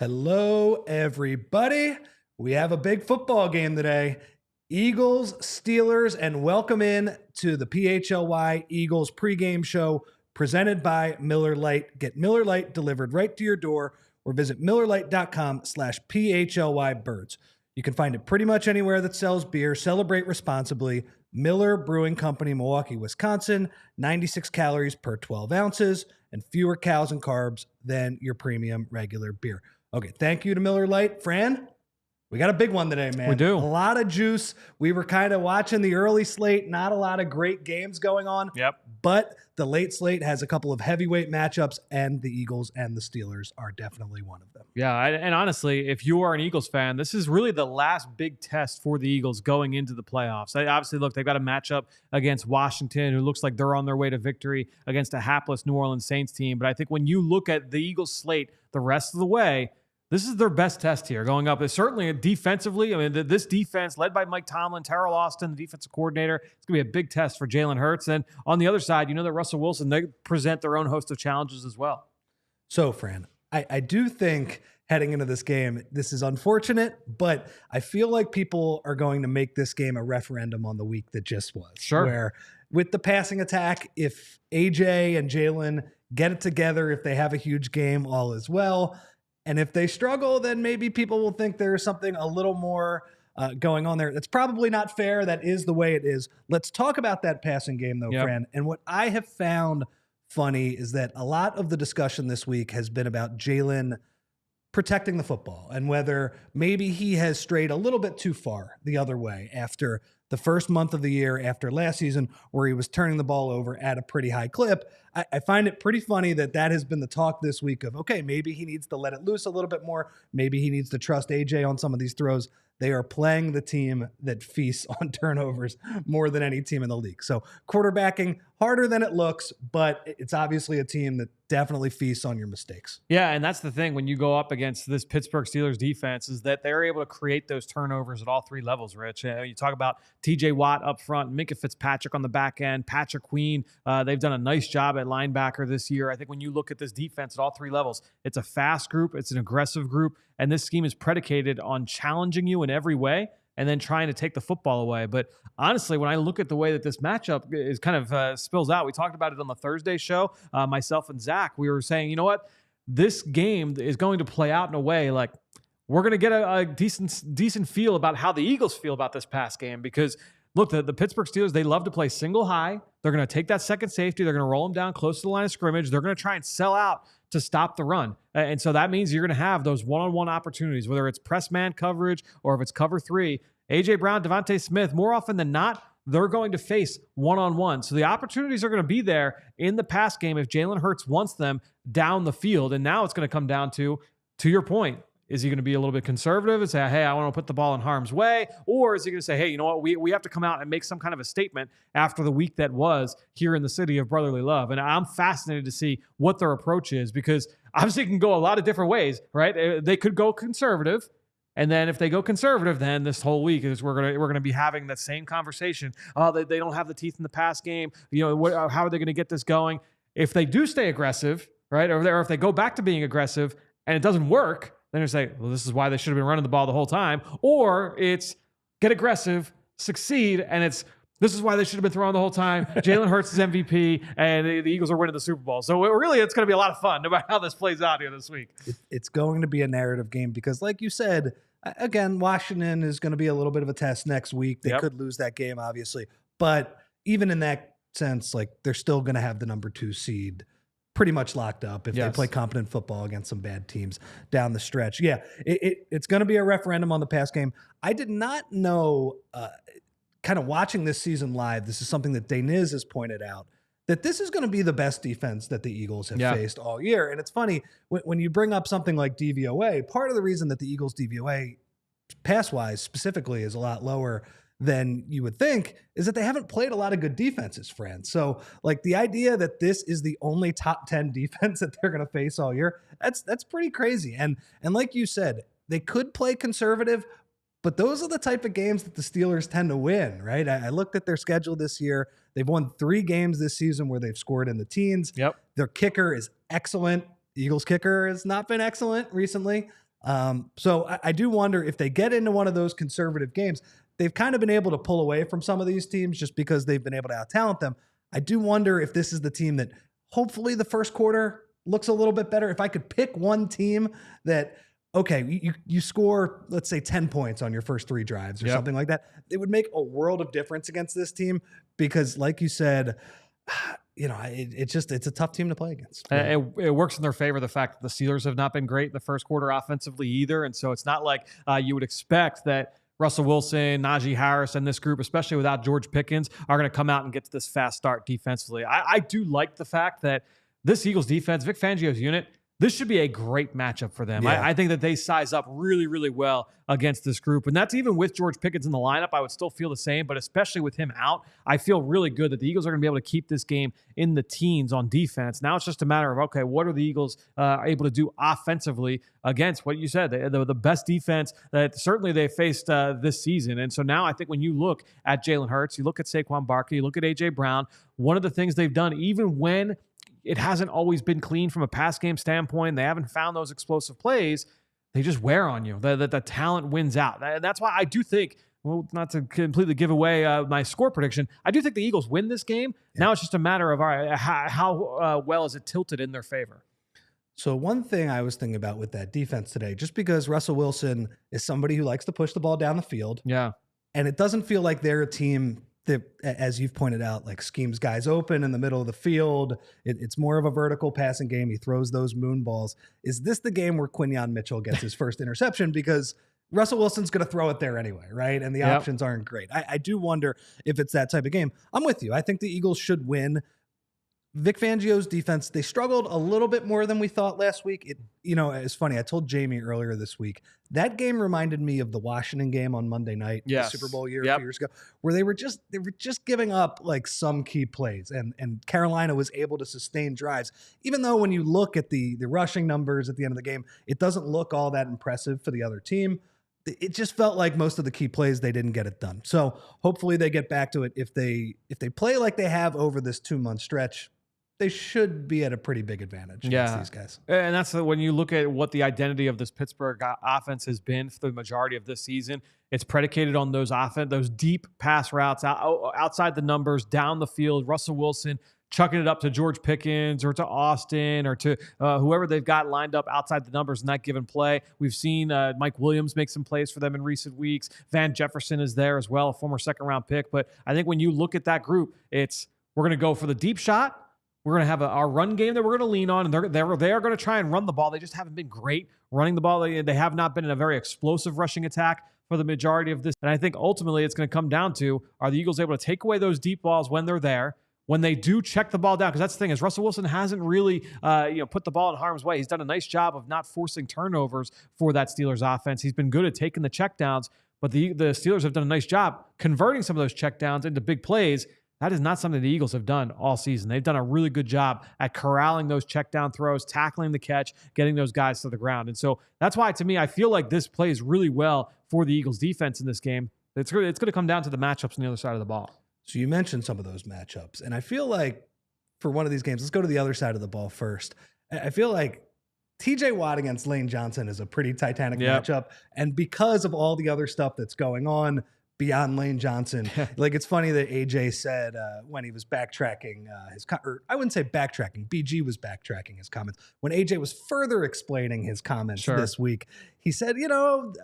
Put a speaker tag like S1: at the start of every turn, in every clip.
S1: Hello, everybody. We have a big football game today. Eagles, Steelers, and welcome in to the PHLY Eagles pregame show presented by Miller Lite. Get Miller Lite delivered right to your door or visit MillerLite.com/PHLYBirds. You can find it pretty much anywhere that sells beer. Celebrate responsibly. Miller Brewing Company, Milwaukee, Wisconsin. 96 calories per 12 ounces and fewer calories and carbs than your premium regular beer. Okay, thank you to Miller Lite. Fran, we got a big one today, man.
S2: We do.
S1: A lot of juice. We were kind of watching the early slate, not a lot of great games going on.
S2: Yep.
S1: But the late slate has a couple of heavyweight matchups, and the Eagles and the Steelers are definitely one of them.
S2: Yeah, and honestly, if you are an Eagles fan, this is really the last big test for the Eagles going into the playoffs. Obviously, look, they've got a matchup against Washington, who looks like they're on their way to victory against a hapless New Orleans Saints team. But I think when you look at the Eagles slate the rest of the way, this is their best test here going up. It's certainly defensively. I mean, this defense led by Mike Tomlin, Terrell Austin, the defensive coordinator, it's going to be a big test for Jalen Hurts. And on the other side, you know that Russell Wilson, they present their own host of challenges as well.
S1: So, Fran, I do think heading into this game, this is unfortunate, but I feel like people are going to make this game a referendum on the week that just was.
S2: Sure.
S1: Where with the passing attack, if AJ and Jalen get it together, if they have a huge game, all is well. And if they struggle, then maybe people will think there's something a little more going on there. That's probably not fair. That is the way it is. Let's talk about that passing game, though, Fran. And what I have found funny is that a lot of the discussion this week has been about Jalen protecting the football and whether maybe he has strayed a little bit too far the other way after the first month of the year, after last season, where he was turning the ball over at a pretty high clip. I find it pretty funny that has been the talk this week of, okay, maybe he needs to let it loose a little bit more. Maybe he needs to trust AJ on some of these throws. They are playing the team that feasts on turnovers more than any team in the league. So quarterbacking, harder than it looks, but it's obviously a team that definitely feasts on your mistakes.
S2: Yeah, and that's the thing when you go up against this Pittsburgh Steelers defense is that they're able to create those turnovers at all three levels, Rich. You talk about TJ Watt up front, Minkah Fitzpatrick on the back end, Patrick Queen. They've done a nice job at linebacker this year. I think when you look at this defense at all three levels, it's a fast group, it's an aggressive group, and this scheme is predicated on challenging you in every way and then trying to take the football away. But honestly, when I look at the way that this matchup is kind of spills out, we talked about it on the Thursday show, myself and Zach, we were saying, you know what? This game is going to play out in a way like we're going to get a decent feel about how the Eagles feel about this pass game because look, the Pittsburgh Steelers, they love to play single high. They're going to take that second safety. They're going to roll them down close to the line of scrimmage. They're going to try and sell out to stop the run. And so that means you're going to have those one-on-one opportunities, whether it's press man coverage or if it's cover three. A.J. Brown, DeVonta Smith, more often than not, they're going to face one-on-one. So the opportunities are going to be there in the pass game if Jalen Hurts wants them down the field. And now it's going to come down to your point, is he going to be a little bit conservative and say, hey, I want to put the ball in harm's way? Or is he going to say, hey, you know what? We have to come out and make some kind of a statement after the week that was here in the city of brotherly love. And I'm fascinated to see what their approach is because obviously it can go a lot of different ways, right? They could go conservative. And then if they go conservative, then this whole week is we're gonna be having that same conversation. Oh, they don't have the teeth in the pass game. You know, how are they going to get this going? If they do stay aggressive, right, or if they go back to being aggressive and it doesn't work, then you say, well, this is why they should have been running the ball the whole time. Or it's get aggressive, succeed, and this is why they should have been throwing the whole time. Jalen Hurts is MVP, and the Eagles are winning the Super Bowl. So really, it's going to be a lot of fun, no matter how this plays out here this week.
S1: It's going to be a narrative game because, like you said, again, Washington is going to be a little bit of a test next week. They could lose that game, obviously. But even in that sense, like they're still going to have the number 2 seed pretty much locked up if they play competent football against some bad teams down the stretch. Yeah, it's going to be a referendum on the pass game. I did not know, kind of watching this season live, this is something that Deniz has pointed out, that this is going to be the best defense that the Eagles have faced all year. And it's funny, when you bring up something like DVOA, part of the reason that the Eagles DVOA pass-wise specifically is a lot lower than you would think is that they haven't played a lot of good defenses, Fran. So like the idea that this is the only top 10 defense that they're going to face all year, that's pretty crazy. And like you said, they could play conservative, but those are the type of games that the Steelers tend to win, right? I looked at their schedule this year. They've won 3 games this season where they've scored in the teens.
S2: Yep.
S1: Their kicker is excellent. Eagles kicker has not been excellent recently. So I do wonder if they get into one of those conservative games, they've kind of been able to pull away from some of these teams just because they've been able to out-talent them. I do wonder if this is the team that hopefully the first quarter looks a little bit better. If I could pick one team that, okay, you score, let's say 10 points on your first 3 drives or something like that, it would make a world of difference against this team because like you said, it's a tough team to play against.
S2: It works in their favor, the fact that the Steelers have not been great in the first quarter offensively either. And so it's not like you would expect that Russell Wilson, Najee Harris, and this group, especially without George Pickens, are going to come out and get to this fast start defensively. I do like the fact that this Eagles defense, Vic Fangio's unit, this should be a great matchup for them. I think that they size up really, really well against this group. And that's even with George Pickens in the lineup. I would still feel the same, but especially with him out, I feel really good that the Eagles are going to be able to keep this game in the teens on defense. Now it's just a matter of, okay, what are the Eagles able to do offensively against what you said, the best defense that certainly they faced this season. And so now I think when you look at Jalen Hurts, you look at Saquon Barkley, you look at A.J. Brown, one of the things they've done, even when it hasn't always been clean from a pass game standpoint, they haven't found those explosive plays, they just wear on you. The talent wins out. And that's why I do think, well, not to completely give away my score prediction, I do think the Eagles win this game. Yeah. Now it's just a matter of how well is it tilted in their favor.
S1: So one thing I was thinking about with that defense today, just because Russell Wilson is somebody who likes to push the ball down the field.
S2: Yeah.
S1: And it doesn't feel like they're a team that, as you've pointed out, like schemes guys open in the middle of the field. It's more of a vertical passing game. He throws those moon balls. Is this the game where Quinyon Mitchell gets his first interception? Because Russell Wilson's going to throw it there anyway, right? And the options aren't great. I do wonder if it's that type of game. I'm with you. I think the Eagles should win. Vic Fangio's defense, they struggled a little bit more than we thought last week. It's funny. I told Jamie earlier this week, that game reminded me of the Washington game on Monday night, the Super Bowl year a few years ago, where they were just giving up like some key plays, and Carolina was able to sustain drives. Even though when you look at the rushing numbers at the end of the game, it doesn't look all that impressive for the other team. It just felt like most of the key plays, they didn't get it done. So hopefully they get back to it. If they play like they have over this 2-month stretch, they should be at a pretty big advantage against these guys.
S2: And that's when you look at what the identity of this Pittsburgh offense has been for the majority of this season. It's predicated on those deep pass routes outside the numbers, down the field. Russell Wilson chucking it up to George Pickens or to Austin or to whoever they've got lined up outside the numbers in that given play. We've seen Mike Williams make some plays for them in recent weeks. Van Jefferson is there as well, a former second-round pick. But I think when you look at that group, we're going to go for the deep shot. We're going to have our run game that we're going to lean on, and they are going to try and run the ball. They just haven't been great running the ball. They have not been in a very explosive rushing attack for the majority of this. And I think ultimately it's going to come down to, are the Eagles able to take away those deep balls when they're there? When they do check the ball down, because that's the thing, is Russell Wilson hasn't really put the ball in harm's way. He's done a nice job of not forcing turnovers for that Steelers offense. He's been good at taking the checkdowns, but the Steelers have done a nice job converting some of those checkdowns into big plays. That is not something the Eagles have done all season. They've done a really good job at corralling those check down throws, tackling the catch, getting those guys to the ground. And so that's why, to me, I feel like this plays really well for the Eagles defense in this game. It's going to come down to the matchups on the other side of the ball.
S1: So you mentioned some of those matchups, and I feel like for one of these games, let's go to the other side of the ball first. I feel like TJ Watt against Lane Johnson is a pretty titanic matchup. And because of all the other stuff that's going on beyond Lane Johnson, like it's funny that AJ said when he was backtracking or I wouldn't say backtracking, BG was backtracking his comments. When AJ was further explaining his comments this week, he said,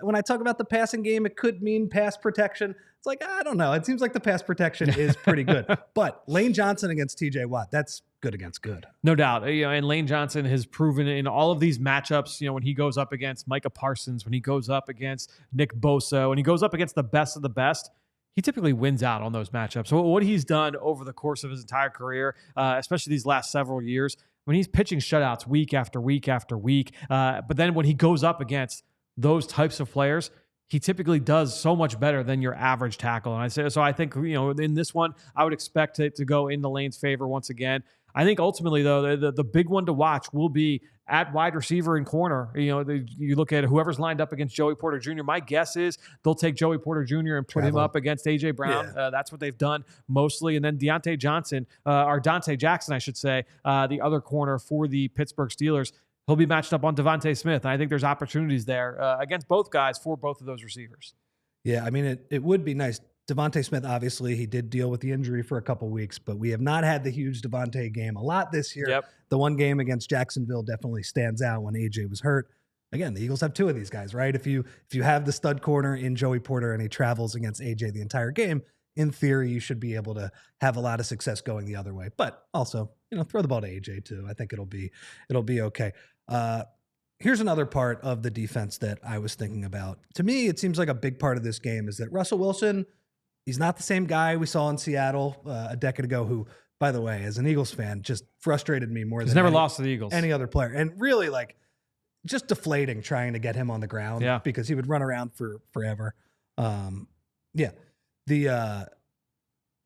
S1: when I talk about the passing game, it could mean pass protection. It's like, I don't know. It seems like the pass protection is pretty good. But Lane Johnson against TJ Watt, that's good against good.
S2: No doubt. And Lane Johnson has proven in all of these matchups, when he goes up against Micah Parsons, when he goes up against Nick Bosa, when he goes up against the best of the best, he typically wins out on those matchups. So what he's done over the course of his entire career, especially these last several years, when he's pitching shutouts week after week after week, but then when he goes up against those types of players, he typically does so much better than your average tackle. And I think, in this one, I would expect it to go into Lane's favor once again. I think ultimately, though, the big one to watch will be at wide receiver and corner. You look at whoever's lined up against Joey Porter Jr. My guess is they'll take Joey Porter Jr. and put him up against A.J. Brown. Yeah. That's what they've done mostly. And then Dante Jackson, I should say, the other corner for the Pittsburgh Steelers. he'll be matched up on DeVonta Smith. And I think there's opportunities there against both guys for both of those receivers.
S1: Yeah, I mean, it would be nice. DeVonta Smith, obviously, he did deal with the injury for a couple weeks, but we have not had the huge DeVonta game a lot this year.
S2: Yep.
S1: The one game against Jacksonville definitely stands out when AJ was hurt. Again, the Eagles have two of these guys, right? If you have the stud corner in Joey Porter and he travels against AJ the entire game, in theory, you should be able to have a lot of success going the other way. But also, throw the ball to AJ too. I think it'll be okay. Here's another part of the defense that I was thinking about. To me, it seems like a big part of this game is that Russell Wilson, he's not the same guy we saw in Seattle a decade ago, who, by the way, as an Eagles fan, just frustrated me more than
S2: never lost to the Eagles.
S1: Any other player. And really, just deflating trying to get him on the ground because he would run around for forever.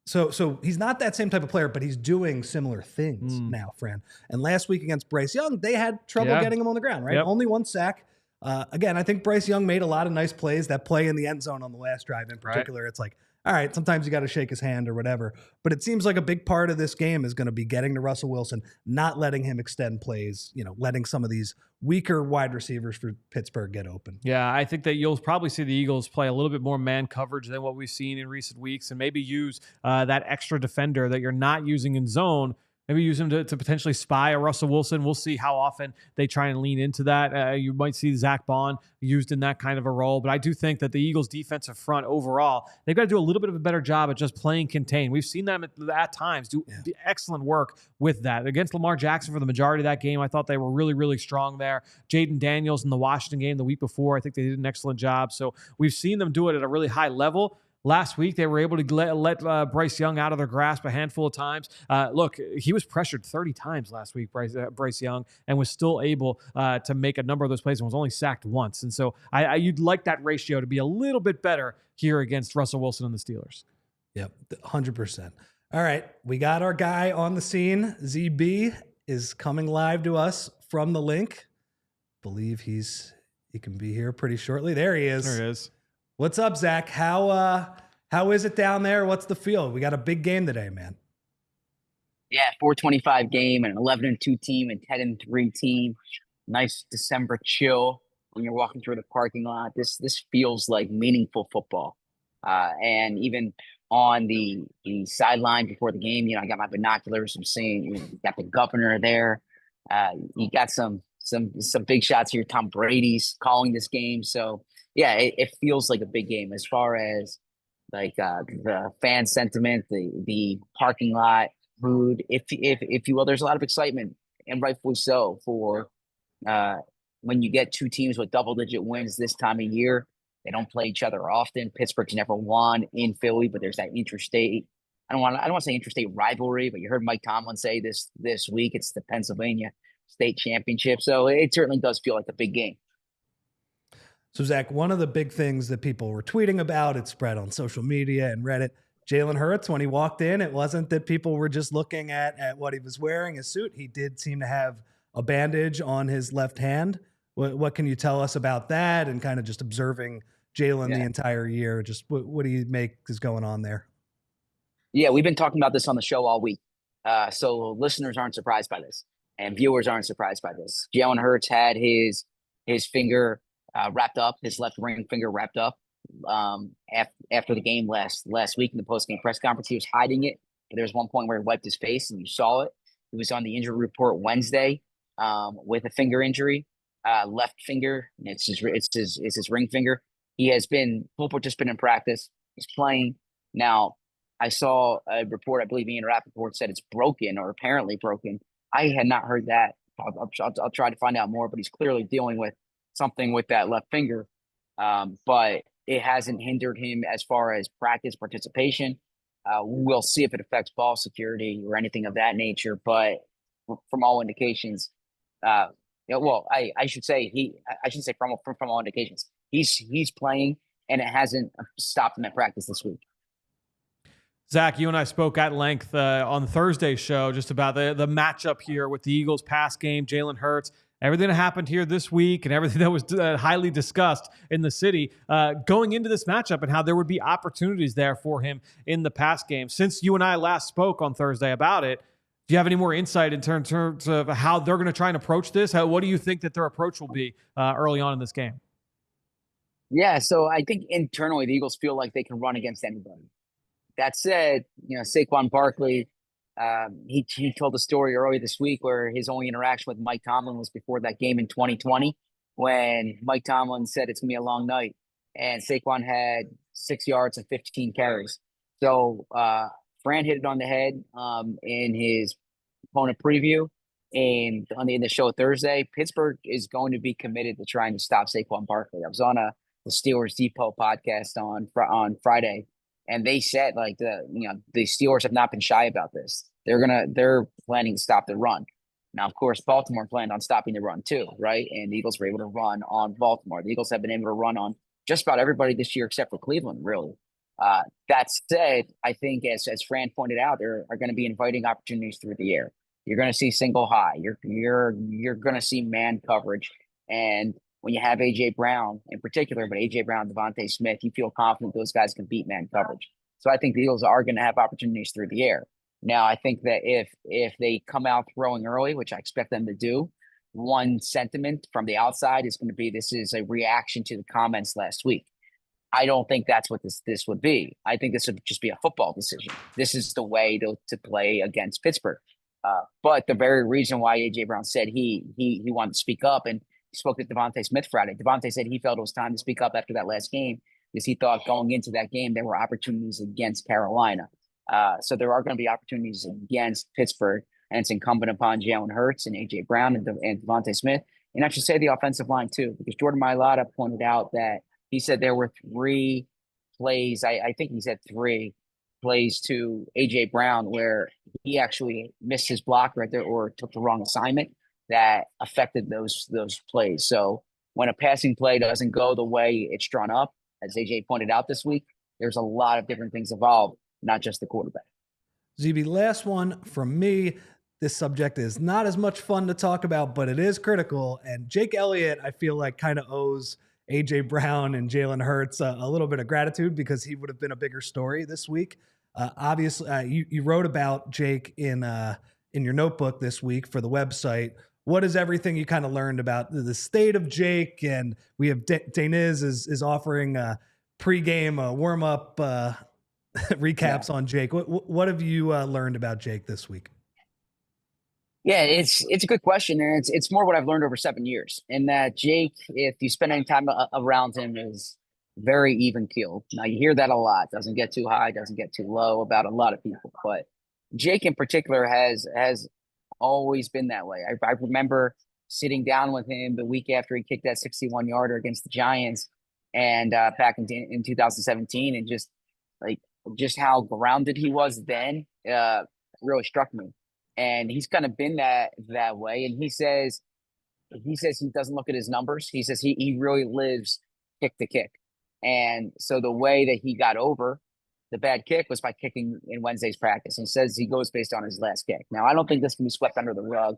S1: So he's not that same type of player, but he's doing similar things now, Fran. And last week against Bryce Young, they had trouble getting him on the ground, right?
S2: Yep.
S1: Only one sack. Again, I think Bryce Young made a lot of nice plays. That play in the end zone on the last drive in particular, It's like, all right, sometimes you got to shake his hand or whatever. But it seems like a big part of this game is going to be getting to Russell Wilson, not letting him extend plays, letting some of these weaker wide receivers for Pittsburgh get open.
S2: Yeah, I think that you'll probably see the Eagles play a little bit more man coverage than what we've seen in recent weeks, and maybe use that extra defender that you're not using in zone. Maybe use him to potentially spy a Russell Wilson. We'll see how often they try and lean into that. You might see Zack Baun used in that kind of a role. But I do think that the Eagles' defensive front overall, they've got to do a little bit of a better job at just playing contain. We've seen them at times do excellent work with that. Against Lamar Jackson for the majority of that game, I thought they were really, really strong there. Jaden Daniels in the Washington game the week before, I think they did an excellent job. So we've seen them do it at a really high level. Last week, they were able to let Bryce Young out of their grasp a handful of times. Look, he was pressured 30 times last week, Bryce Young, and was still able to make a number of those plays and was only sacked once. And so you'd like that ratio to be a little bit better here against Russell Wilson and the Steelers.
S1: Yep, 100%. All right, we got our guy on the scene. ZB is coming live to us from the LINC. Believe he can be here pretty shortly. There he is.
S2: There he is.
S1: What's up, Zach? How is it down there? What's the feel? We got a big game today, man.
S3: Yeah, 425 game and an 11-2 team and 10-3 team. Nice December chill when you're walking through the parking lot. This feels like meaningful football. And even on the sideline before the game, I got my binoculars. I'm seeing got the governor there. You got some big shots here. Tom Brady's calling this game, so. Yeah, it feels like a big game as far as the fan sentiment, the parking lot mood. If you will, there's a lot of excitement, and rightfully so, for when you get two teams with double-digit wins this time of year. They don't play each other often. Pittsburgh's never won in Philly, but there's that interstate. I don't want to say interstate rivalry, but you heard Mike Tomlin say this week. It's the Pennsylvania State Championship, so it certainly does feel like a big game.
S1: So, Zach, one of the big things that people were tweeting about, it spread on social media and Reddit, Jalen Hurts, when he walked in, it wasn't that people were just looking at what he was wearing, his suit. He did seem to have a bandage on his left hand. What can you tell us about that and kind of just observing Jalen the entire year? Just what do you make is going on there?
S3: Yeah, we've been talking about this on the show all week. So listeners aren't surprised by this and viewers aren't surprised by this. Jalen Hurts had his finger wrapped up, his left ring finger wrapped up after the game last week in the post-game press conference. He was hiding it, but there was one point where he wiped his face and you saw it. He was on the injury report Wednesday with a finger injury, left finger. It's his ring finger. He has been full participant in practice. He's playing. Now, I saw a report, I believe Ian Rappaport said it's broken or apparently broken. I had not heard that. I'll try to find out more, but he's clearly dealing with something with that left finger, but it hasn't hindered him as far as practice participation. We'll see if it affects ball security or anything of that nature. But from all indications, I should say from all indications, he's playing, and it hasn't stopped him at practice this week.
S2: Zach, you and I spoke at length on Thursday's show just about the matchup here with the Eagles pass game, Jalen Hurts. Everything that happened here this week and everything that was highly discussed in the city going into this matchup and how there would be opportunities there for him in the pass game. Since you and I last spoke on Thursday about it, Do you have any more insight in terms of how they're going to try and approach this? What do you think that their approach will be early on in this game?
S3: Yeah, so I think internally the Eagles feel like they can run against anybody. That said, Saquon Barkley, he told a story earlier this week where his only interaction with Mike Tomlin was before that game in 2020 when Mike Tomlin said it's going to be a long night. And Saquon had 6 yards and 15 carries. So Fran hit it on the head in his opponent preview and in the show Thursday. Pittsburgh is going to be committed to trying to stop Saquon Barkley. I was on the Steelers Depot podcast on Friday, and they said the Steelers have not been shy about this. They're planning to stop the run. Now, of course, Baltimore planned on stopping the run too, right? And the Eagles were able to run on Baltimore. The Eagles have been able to run on just about everybody this year except for Cleveland, really. That said, I think as Fran pointed out, there are going to be inviting opportunities through the air. You're going to see single high. You're going to see man coverage, and when you have AJ Brown in particular, but AJ Brown, DeVonta Smith, you feel confident those guys can beat man coverage. So I think the Eagles are going to have opportunities through the air. Now, I think that if they come out throwing early, which I expect them to do, one sentiment from the outside is going to be this is a reaction to the comments last week. I don't think that's what this would be. I think this would just be a football decision. This is the way to play against Pittsburgh. But the very reason why AJ Brown said he wanted to speak up and he spoke to DeVonta Smith Friday. DeVonta said he felt it was time to speak up after that last game because he thought going into that game there were opportunities against Carolina. So there are going to be opportunities against Pittsburgh, and it's incumbent upon Jalen Hurts and AJ Brown and DeVonta Smith. And I should say the offensive line too, because Jordan Mailata pointed out that he said there were 3 plays. I think he said 3 plays to AJ Brown where he actually missed his block right there or took the wrong assignment that affected those plays. So when a passing play doesn't go the way it's drawn up, as AJ pointed out this week, there's a lot of different things involved, not just the quarterback.
S1: ZB, last one from me. This subject is not as much fun to talk about, but it is critical. And Jake Elliott, I feel like, kind of owes AJ Brown and Jalen Hurts a little bit of gratitude because he would have been a bigger story this week. Obviously, you wrote about Jake in your notebook this week for the website. What is everything you kind of learned about the state of Jake? And we have Daniz is offering pregame warm up recaps on Jake. What have you learned about Jake this week?
S3: Yeah, it's a good question, and it's more what I've learned over 7 years. And that Jake, if you spend any time around him, is very even keeled. Now you hear that a lot. Doesn't get too high, doesn't get too low about a lot of people, but Jake in particular has always been that way. I remember sitting down with him the week after he kicked that 61-yarder against the Giants, and back in 2017, and just how grounded he was then really struck me. And he's kind of been that way. And he says he doesn't look at his numbers. He says he really lives kick to kick. And so the way that he got over the bad kick was by kicking in Wednesday's practice, and says he goes based on his last kick. Now, I don't think this can be swept under the rug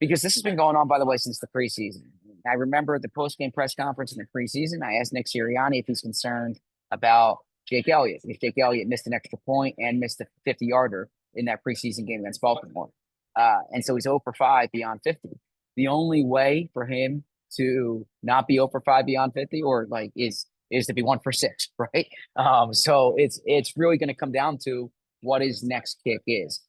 S3: because this has been going on, by the way, since the preseason. I remember the post-game press conference in the preseason, I asked Nick Sirianni if he's concerned about Jake Elliott, if Jake Elliott missed an extra point and missed a 50-yarder in that preseason game against Baltimore. And so he's 0 for 5 beyond 50. The only way for him to not be 0 for 5 beyond 50 or is to be 1 for 6, right? So it's really going to come down to what his next kick is.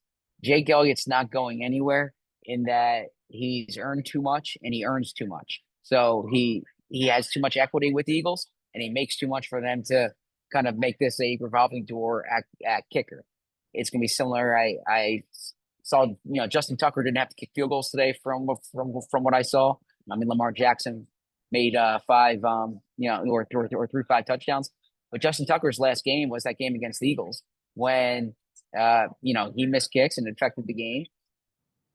S3: Jake Elliott's not going anywhere in that he's earned too much and he earns too much. So he has too much equity with the Eagles, and he makes too much for them to kind of make this a revolving door at kicker. It's going to be similar. I saw, Justin Tucker didn't have to kick field goals today from what I saw. I mean, Lamar Jackson made 5, or threw 5 touchdowns. But Justin Tucker's last game was that game against the Eagles when, he missed kicks and it affected the game.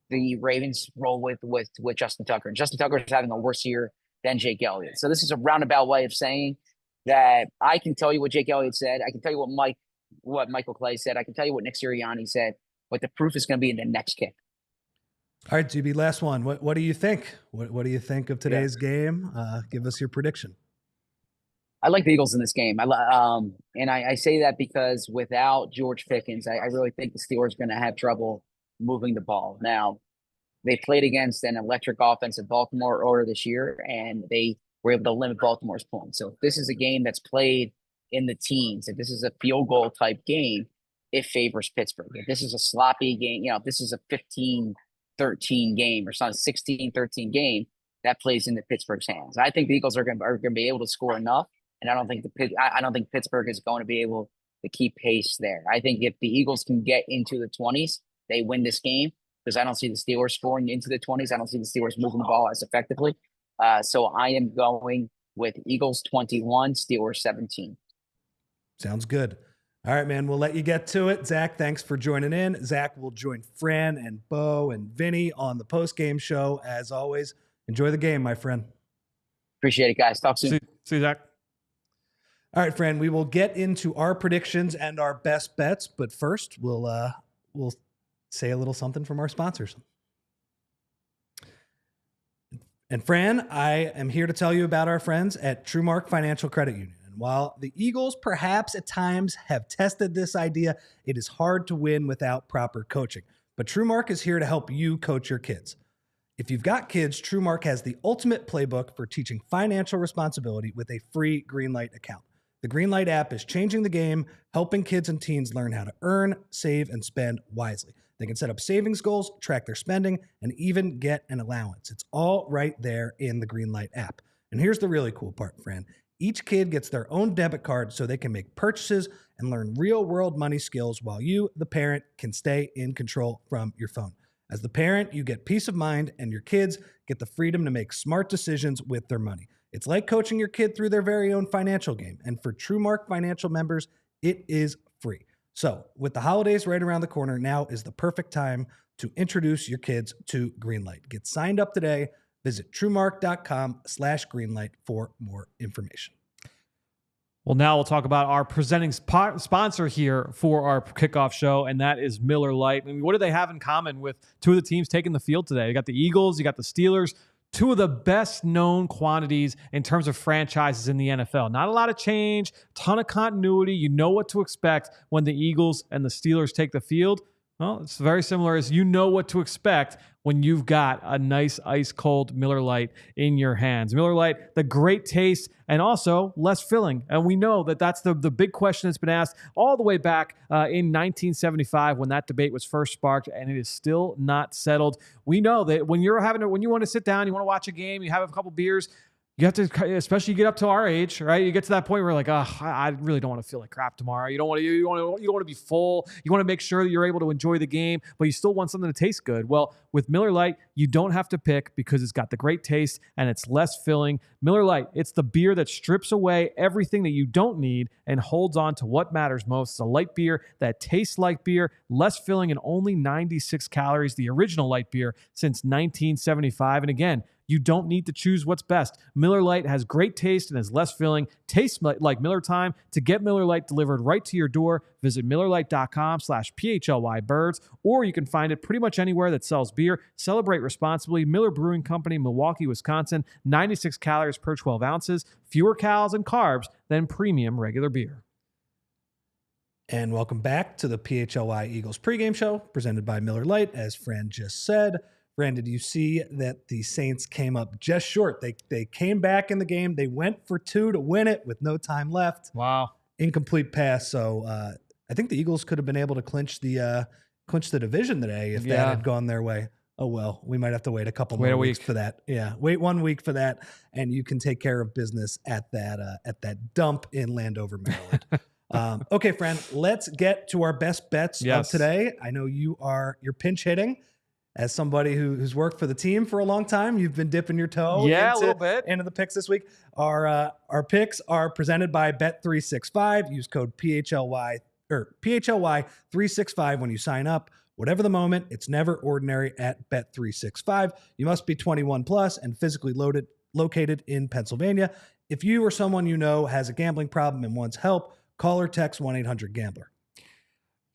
S3: The Ravens roll with Justin Tucker. And Justin Tucker is having a worse year than Jake Elliott. So this is a roundabout way of saying that I can tell you what Jake Elliott said. I can tell you what Michael Clay said. I can tell you what Nick Sirianni said. But the proof is going to be in the next kick.
S1: All right, GB, last one. What do you think? What do you think of today's game? Give us your prediction.
S3: I like the Eagles in this game. And I say that because without George Pickens, I really think the Steelers are going to have trouble moving the ball. Now, they played against an electric offensive Baltimore earlier this year, and they were able to limit Baltimore's points. So if this is a game that's played in the teens, if this is a field goal type game, it favors Pittsburgh. If this is a sloppy game, if this is a 15-13 game or some 16-13 game, that plays into Pittsburgh's hands. I think the Eagles are going to be able to score enough, and I don't think Pittsburgh is going to be able to keep pace there. I think if the Eagles can get into the 20s, they win this game, because I don't see the Steelers scoring into the 20s. I don't see the Steelers moving the ball as effectively. So I am going with Eagles 21, Steelers 17.
S1: Sounds good. All right, man. We'll let you get to it. Zach, thanks for joining in. Zach will join Fran and Bo and Vinny on the post-game show. As always, enjoy the game, my friend.
S3: Appreciate it, guys. Talk soon.
S2: See you, Zach.
S1: All right, Fran. We will get into our predictions and our best bets, but first we'll say a little something from our sponsors. And Fran, I am here to tell you about our friends at TrueMark Financial Credit Union. And while the Eagles perhaps at times have tested this idea, it is hard to win without proper coaching. But TrueMark is here to help you coach your kids. If you've got kids, TrueMark has the ultimate playbook for teaching financial responsibility with a free Greenlight account. The Greenlight app is changing the game, helping kids and teens learn how to earn, save, and spend wisely. They can set up savings goals, track their spending, and even get an allowance. It's all right there in the Greenlight app. And here's the really cool part, Fran. Each kid gets their own debit card so they can make purchases and learn real-world money skills while you, the parent, can stay in control from your phone. As the parent, you get peace of mind, and your kids get the freedom to make smart decisions with their money. It's like coaching your kid through their very own financial game. And for TrueMark Financial members, it is free. So with the holidays right around the corner, now is the perfect time to introduce your kids to Greenlight. Get signed up today. Visit TrueMark.com/Greenlight for more information.
S2: Well, now we'll talk about our presenting sponsor here for our kickoff show, and that is Miller Lite. I mean, what do they have in common with two of the teams taking the field today? You got the Eagles, you got the Steelers, two of the best known quantities in terms of franchises in the NFL. Not a lot of change, ton of continuity. You know what to expect when the Eagles and the Steelers take the field. Well, it's very similar as you know what to expect when you've got a nice ice cold Miller Lite in your hands. Miller Lite, the great taste and also less filling. And we know that that's the big question that's been asked all the way back in 1975 when that debate was first sparked, and it is still not settled. We know that when you want to sit down, you want to watch a game, you have a couple beers, you have to, especially you get up to our age, right? You get to that point where you're like, oh, I really don't want to feel like crap tomorrow. You don't want to be full. You want to make sure that you're able to enjoy the game, but you still want something to taste good. Well, with Miller Lite, you don't have to pick because it's got the great taste and it's less filling. Miller Lite, it's the beer that strips away everything that you don't need and holds on to what matters most. It's a light beer that tastes like beer, less filling, and only 96 calories, the original light beer since 1975. And again, you don't need to choose what's best. Miller Lite has great taste and is less filling. Tastes like Miller time. To get Miller Lite delivered right to your door, visit MillerLite.com/PHLYBirds, or you can find it pretty much anywhere that sells beer. Celebrate responsibly. Miller Brewing Company, Milwaukee, Wisconsin. 96 calories per 12 ounces. Fewer calories and carbs than premium regular beer.
S1: And welcome back to the PHLY Eagles pregame show presented by Miller Lite. As Fran just said, Fran, did you see that the Saints came up just short? They came back in the game. They went for two to win it with no time left.
S2: Wow.
S1: Incomplete pass. So I think the Eagles could have been able to clinch the division today if that had gone their way. Oh, well, we might have to wait a couple more weeks for that. Yeah, wait 1 week for that, and you can take care of business at that dump in Landover, Maryland. Okay, Fran, let's get to our best bets of today. I know you're pinch hitting. As somebody who's worked for the team for a long time, you've been dipping your toe
S2: a little bit
S1: into the picks this week. Our picks are presented by Bet365. Use code PHLY or PHLY365 when you sign up. Whatever the moment, it's never ordinary at Bet365. You must be 21 plus and physically located in Pennsylvania. If you or someone you know has a gambling problem and wants help, call or text 1-800-GAMBLER.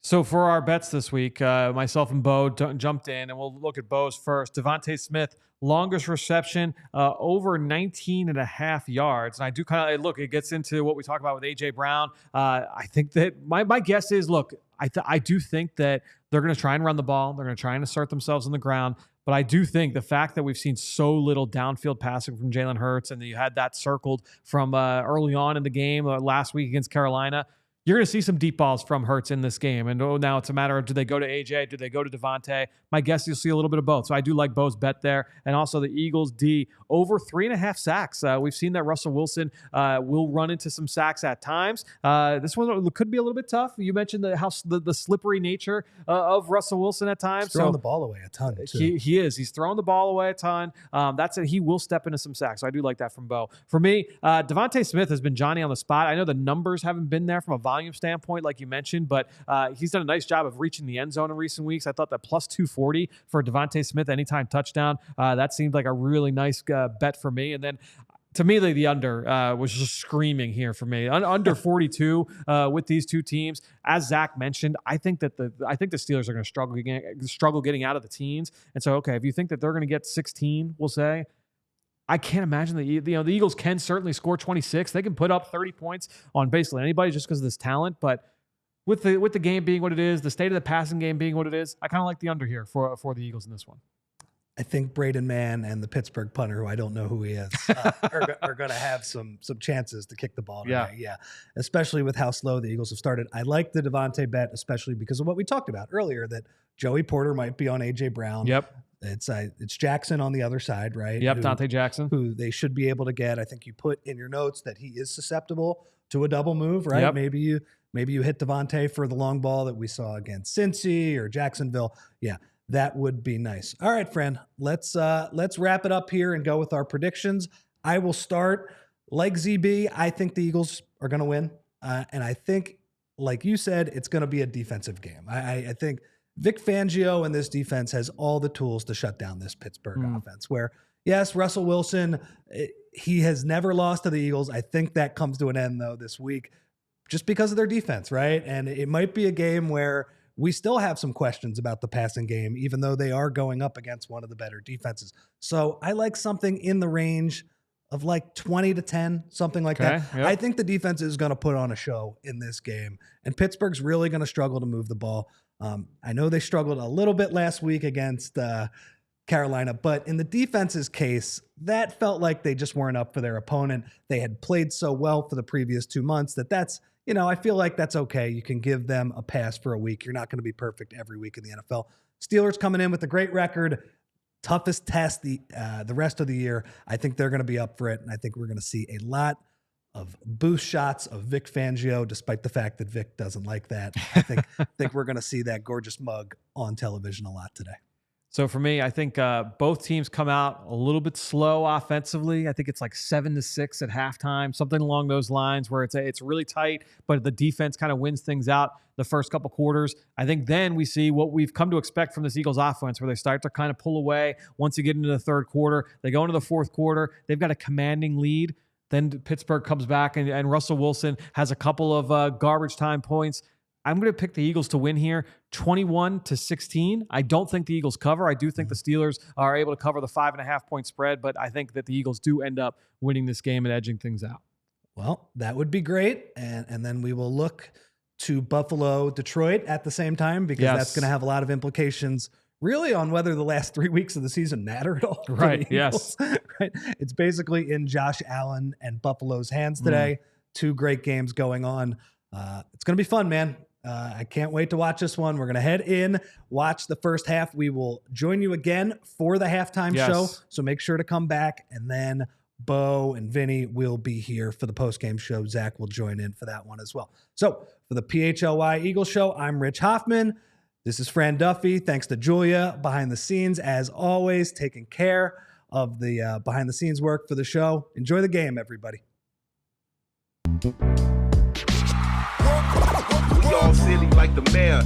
S2: So for our bets this week, myself and Bo jumped in, and we'll look at Bo's first. DeVonta Smith, longest reception, over 19 and a half yards. And I do kind of look, it gets into what we talk about with A.J. Brown. I think that my guess is, look, I do think that they're going to try and run the ball. They're going to try and assert themselves on the ground. But I do think the fact that we've seen so little downfield passing from Jalen Hurts, and you had that circled from early on in the game last week against Carolina, you're going to see some deep balls from Hurts in this game. And now it's a matter of, do they go to AJ? Do they go to DeVonta? My guess, you'll see a little bit of both. So I do like Bo's bet there. And also the Eagles D, over 3.5 sacks. We've seen that Russell Wilson will run into some sacks at times. This one could be a little bit tough. You mentioned the slippery nature of Russell Wilson at times.
S1: He's throwing the ball away a ton, too.
S2: He is. He's throwing the ball away a ton. That's it. He will step into some sacks. So I do like that from Bo. For me, DeVonta Smith has been Johnny on the spot. I know the numbers haven't been there from a volume standpoint, like you mentioned, but he's done a nice job of reaching the end zone in recent weeks. I thought that plus 240 for DeVonta Smith anytime touchdown, that seemed like a really nice bet for me. And then to me, the under was just screaming here for me. Under 42 with these two teams. As Zach mentioned, I think the Steelers are going to struggle getting out of the teens. And so, okay, if you think that they're going to get 16, we'll say, I can't imagine the Eagles can certainly score 26. They can put up 30 points on basically anybody just because of this talent. But with the game being what it is, the state of the passing game being what it is, I kind of like the under here for the Eagles in this one.
S1: I think Braden Mann and the Pittsburgh punter, who I don't know who he is, are going to have some chances to kick the ball today. Yeah, especially with how slow the Eagles have started. I like the DeVonta bet, especially because of what we talked about earlier, that Joey Porter might be on A.J. Brown.
S2: Yep.
S1: It's Jackson on the other side, right?
S2: Yep, Dante Jackson.
S1: Who they should be able to get. I think you put in your notes that he is susceptible to a double move, right?
S2: Yep.
S1: Maybe you hit DeVonta for the long ball that we saw against Cincy or Jacksonville. Yeah. That would be nice. All right, friend, let's wrap it up here and go with our predictions. I will start. Like ZB, I think the Eagles are going to win. And I think, like you said, it's going to be a defensive game. I think Vic Fangio and this defense has all the tools to shut down this Pittsburgh offense, where, yes, Russell Wilson, he has never lost to the Eagles. I think that comes to an end, though, this week just because of their defense, right? And it might be a game where we still have some questions about the passing game, even though they are going up against one of the better defenses. So I like something in the range of like 20-10, something like that. Yep. I think the defense is going to put on a show in this game, and Pittsburgh's really going to struggle to move the ball. I know they struggled a little bit last week against Carolina, but in the defense's case, that felt like they just weren't up for their opponent. They had played so well for the previous 2 months that's I feel like that's okay. You can give them a pass for a week. You're not going to be perfect every week in the NFL. Steelers coming in with a great record, toughest test the rest of the year. I think they're going to be up for it, and I think we're going to see a lot of boost shots of Vic Fangio, despite the fact that Vic doesn't like that. I think we're going to see that gorgeous mug on television a lot today.
S2: So for me, I think both teams come out a little bit slow offensively. I think it's like 7-6 at halftime, something along those lines, where it's really tight, but the defense kind of wins things out the first couple quarters. I think then we see what we've come to expect from this Eagles offense, where they start to kind of pull away once you get into the third quarter. They go into the fourth quarter. They've got a commanding lead. Then Pittsburgh comes back, and Russell Wilson has a couple of garbage time points. I'm going to pick the Eagles to win here, 21-16. I don't think the Eagles cover. I do think the Steelers are able to cover the 5.5-point spread, but I think that the Eagles do end up winning this game and edging things out.
S1: Well, that would be great. And then we will look to Buffalo, Detroit at the same time, because that's going to have a lot of implications really on whether the last 3 weeks of the season matter at all.
S2: Right, yes.
S1: Right. It's basically in Josh Allen and Buffalo's hands today. 2 great games going on. It's going to be fun, man. I can't wait to watch this one. We're going to head in, watch the first half. We will join you again for the halftime show. So make sure to come back. And then Bo and Vinny will be here for the postgame show. Zach will join in for that one as well. So for the PHLY Eagles show, I'm Rich Hofmann. This is Fran Duffy. Thanks to Julia behind the scenes, as always, taking care of the behind the scenes work for the show. Enjoy the game, everybody.
S4: We all silly like the mayor.